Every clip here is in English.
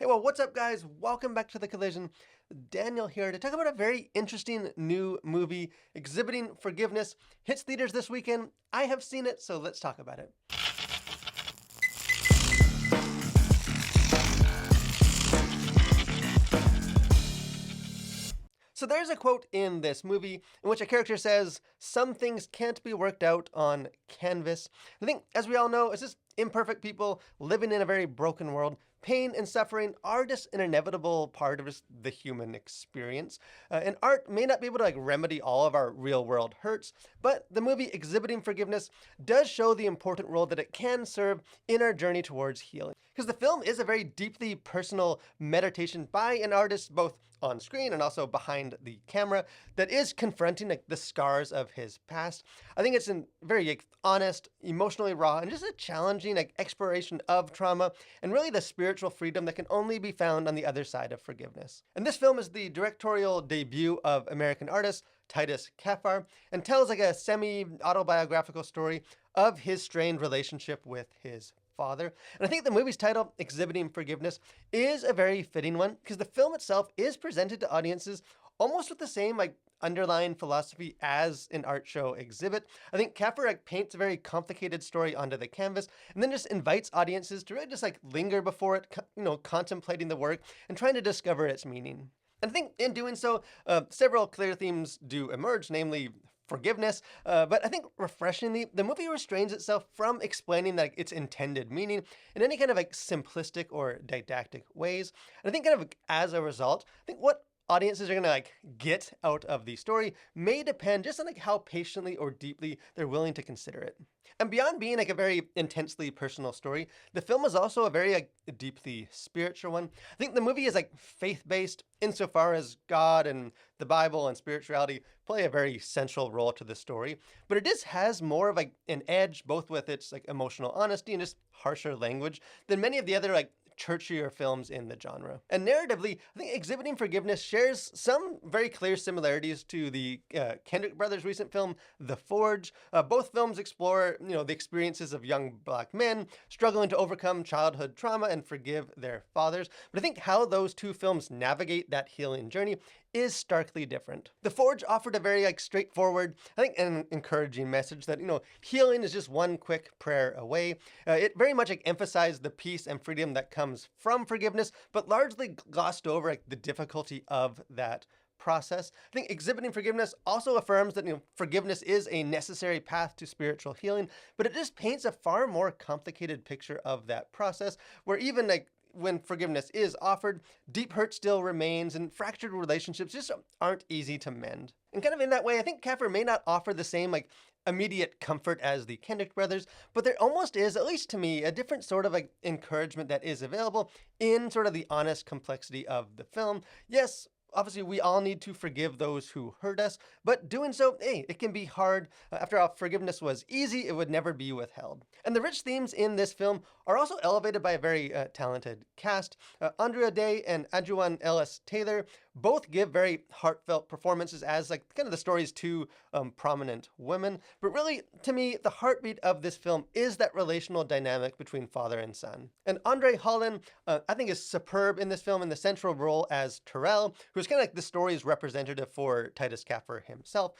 Hey, well, what's up, guys? Welcome back to The Collision. Daniel here to talk about a very interesting new movie, Exhibiting Forgiveness. Hits theaters this weekend. I have seen it, so let's talk about it. So there's a quote in this movie in which a character says, "Some things can't be worked out on canvas." I think, as we all know, it's just imperfect people living in a very broken world. Pain and suffering are just an inevitable part of just the human experience. And art may not be able to remedy all of our real world hurts, but the movie Exhibiting Forgiveness does show the important role that it can serve in our journey towards healing. Because the film is a very deeply personal meditation by an artist, both on screen and also behind the camera, that is confronting the scars of his past. I think it's a very honest, emotionally raw, and just a challenging exploration of trauma and really the spiritual freedom that can only be found on the other side of forgiveness. And this film is the directorial debut of American artist Titus Kapher and tells a semi-autobiographical story of his strained relationship with his father. And I think the movie's title, Exhibiting Forgiveness, is a very fitting one because the film itself is presented to audiences almost with the same underlying philosophy as an art show exhibit. I think Kapher paints a very complicated story onto the canvas and then just invites audiences to really just linger before it, contemplating the work and trying to discover its meaning. And I think in doing so, several clear themes do emerge, namely forgiveness, but I think refreshingly, the movie restrains itself from explaining its intended meaning in any kind of simplistic or didactic ways. And I think as a result, I think what audiences are gonna get out of the story may depend just on how patiently or deeply they're willing to consider it. And beyond being a very intensely personal story, the film is also a very deeply spiritual one. I think the movie is faith-based insofar as God and the Bible and spirituality play a very central role to the story, but it just has more of an edge, both with its emotional honesty and just harsher language, than many of the other churchier films in the genre. And narratively, I think Exhibiting Forgiveness shares some very clear similarities to the Kendrick brothers' recent film, The Forge. Both films explore, the experiences of young black men struggling to overcome childhood trauma and forgive their fathers. But I think how those two films navigate that healing journey is starkly different. The Forge offered a very straightforward, I think, an encouraging message that healing is just one quick prayer away. It very much emphasized the peace and freedom that comes from forgiveness, but largely glossed over the difficulty of that process. I think Exhibiting Forgiveness also affirms that forgiveness is a necessary path to spiritual healing, but it just paints a far more complicated picture of that process, where even when forgiveness is offered, deep hurt still remains and fractured relationships just aren't easy to mend. And kind of in that way, I think Kapher may not offer the same immediate comfort as the Kendrick brothers, but there almost is, at least to me, a different sort of encouragement that is available in sort of the honest complexity of the film. Yes, obviously, we all need to forgive those who hurt us, but doing so, hey, it can be hard. After all, if forgiveness was easy, it would never be withheld. And the rich themes in this film are also elevated by a very talented cast. Andrea Day and Adjuan Ellis Taylor both give very heartfelt performances as kind of the story's two prominent women. But really, to me, the heartbeat of this film is that relational dynamic between father and son. And Andre Holland, I think, is superb in this film in the central role as Terrell, who's kind of the story's representative for Titus Kapher himself.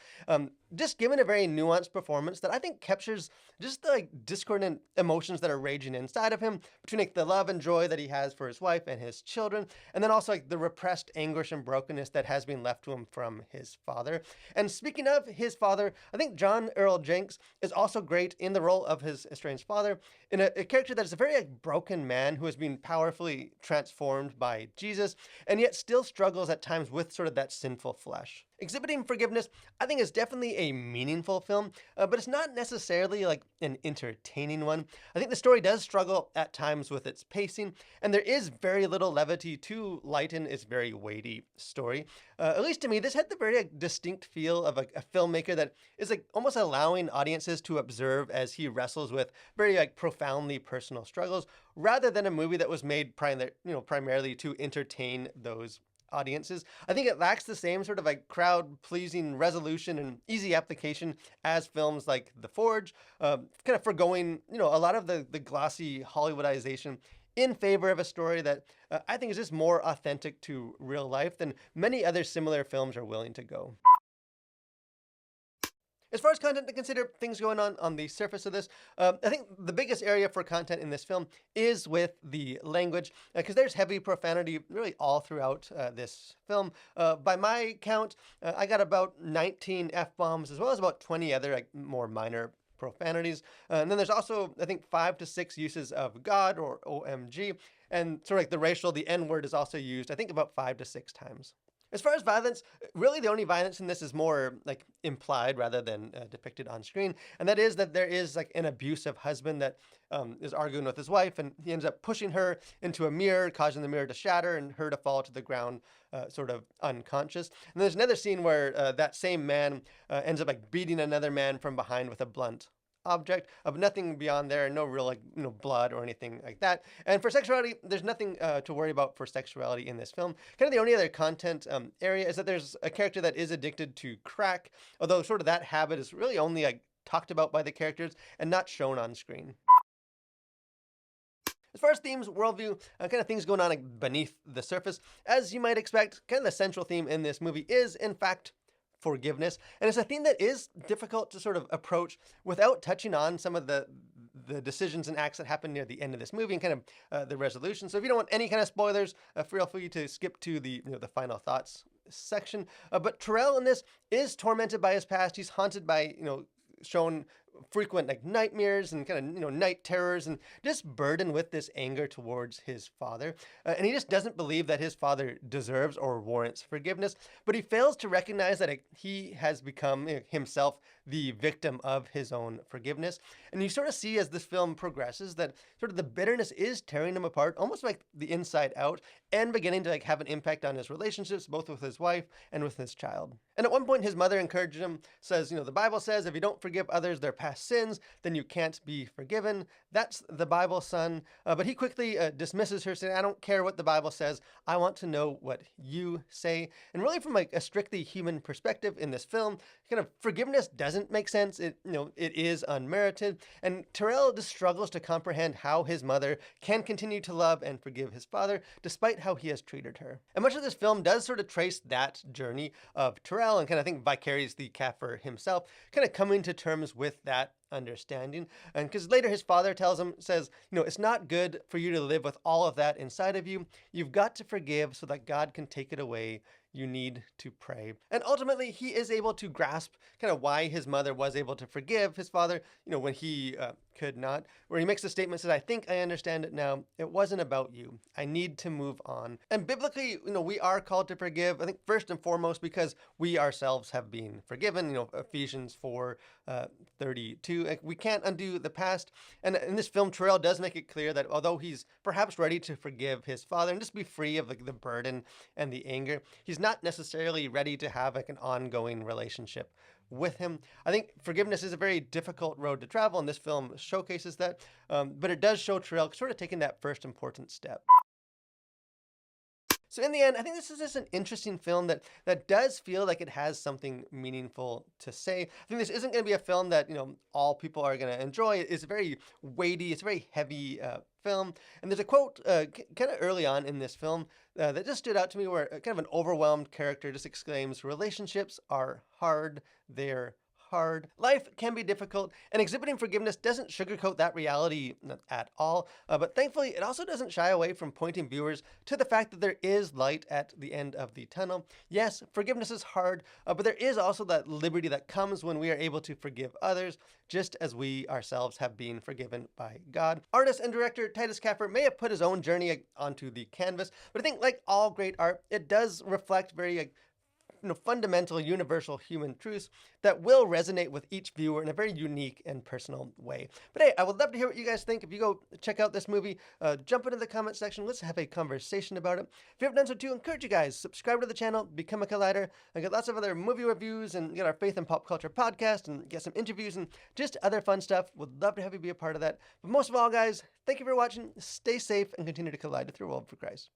Just given a very nuanced performance that I think captures just the discordant emotions that are raging inside of him between the love and joy that he has for his wife and his children, and then also the repressed anguish and brokenness that has been left to him from his father. And speaking of his father, I think John Earl Jenks is also great in the role of his estranged father, in a character that is a very broken man who has been powerfully transformed by Jesus, and yet still struggles at times with sort of that sinful flesh. Exhibiting Forgiveness, I think, is definitely a meaningful film, but it's not necessarily an entertaining one. I think the story does struggle at times with its pacing, and there is very little levity to lighten its very weighty story. At least to me, this had the very distinct feel of a filmmaker that is almost allowing audiences to observe as he wrestles with very profoundly personal struggles, rather than a movie that was made primarily to entertain those audiences. I think it lacks the same sort of crowd-pleasing resolution and easy application as films like The Forge, kind of foregoing, a lot of the glossy Hollywoodization in favor of a story that I think is just more authentic to real life than many other similar films are willing to go. As far as content to consider, things going on the surface of this, I think the biggest area for content in this film is with the language, because there's heavy profanity really all throughout this film. By my count, I got about 19 F-bombs, as well as about 20 other like more minor profanities. And then there's also, I think, 5 to 6 uses of God or OMG, and sort of like the racial, the N word is also used, I think, about 5 to 6 times. As far as violence, really the only violence in this is more like implied rather than depicted on screen, and that is that there is like an abusive husband that is arguing with his wife, and he ends up pushing her into a mirror, causing the mirror to shatter and her to fall to the ground, sort of unconscious. And there's another scene where that same man ends up like beating another man from behind with a blunt object, of nothing beyond there, no real like blood or anything like that. And for sexuality, there's nothing to worry about for sexuality in this film. Kind of the only other content area is that there's a character that is addicted to crack, although sort of that habit is really only like talked about by the characters and not shown on screen. As far as themes, worldview, kind of things going on like beneath the surface, as you might expect, kind of the central theme in this movie is, in fact, forgiveness. And it's a theme that is difficult to sort of approach without touching on some of the decisions and acts that happen near the end of this movie and kind of the resolution. So if you don't want any kind of spoilers, feel free to skip to the the final thoughts section. But Terrell in this is tormented by his past. He's haunted by shown frequent like nightmares and kind of night terrors, and just burdened with this anger towards his father, and he just doesn't believe that his father deserves or warrants forgiveness, but he fails to recognize that he has become himself the victim of his own forgiveness. And you sort of see as this film progresses that sort of the bitterness is tearing him apart almost like the inside out, and beginning to like have an impact on his relationships both with his wife and with his child. And at one point his mother encourages him, says, the Bible says if you don't forgive others their past sins, then you can't be forgiven. That's the Bible, son. But he quickly dismisses her, saying, I don't care what the Bible says. I want to know what you say. And really from like a strictly human perspective in this film, kind of forgiveness doesn't make sense. It is unmerited. And Terrell just struggles to comprehend how his mother can continue to love and forgive his father, despite how he has treated her. And much of this film does sort of trace that journey of Terrell and kind of think vicariously Kapher himself, kind of coming to terms with that understanding. And because later his father says, it's not good for you to live with all of that inside of you. You've got to forgive so that God can take it away. You need to pray. And ultimately, he is able to grasp kind of why his mother was able to forgive his father, when he could not, where he makes the statement, says, I think I understand it now. It wasn't about you. I need to move on. And biblically, we are called to forgive, I think first and foremost, because we ourselves have been forgiven, Ephesians 4:32. We can't undo the past. And in this film, Terrell does make it clear that although he's perhaps ready to forgive his father and just be free of the burden and the anger, he's not necessarily ready to have like an ongoing relationship with him. I think forgiveness is a very difficult road to travel, and this film showcases that. But it does show Terrell sort of taking that first important step. So in the end, I think this is just an interesting film that does feel like it has something meaningful to say. I think this isn't going to be a film that all people are going to enjoy. It's very weighty. It's a very heavy film. And there's a quote kind of early on in this film that just stood out to me, where kind of an overwhelmed character just exclaims, "Relationships are hard. They're hard. Life can be difficult, and exhibiting forgiveness doesn't sugarcoat that reality at all. But thankfully, it also doesn't shy away from pointing viewers to the fact that there is light at the end of the tunnel. Yes, forgiveness is hard, but there is also that liberty that comes when we are able to forgive others, just as we ourselves have been forgiven by God." Artist and director Titus Kapher may have put his own journey onto the canvas, but I think like all great art, it does reflect very fundamental, universal human truths that will resonate with each viewer in a very unique and personal way. But hey, I would love to hear what you guys think. If you go check out this movie, jump into the comment section. Let's have a conversation about it. If you haven't done so too, encourage you guys, subscribe to the channel, become a collider. I got lots of other movie reviews, and get our Faith and Pop Culture podcast, and get some interviews and just other fun stuff. Would love to have you be a part of that. But most of all, guys, thank you for watching. Stay safe and continue to collide with your world for Christ.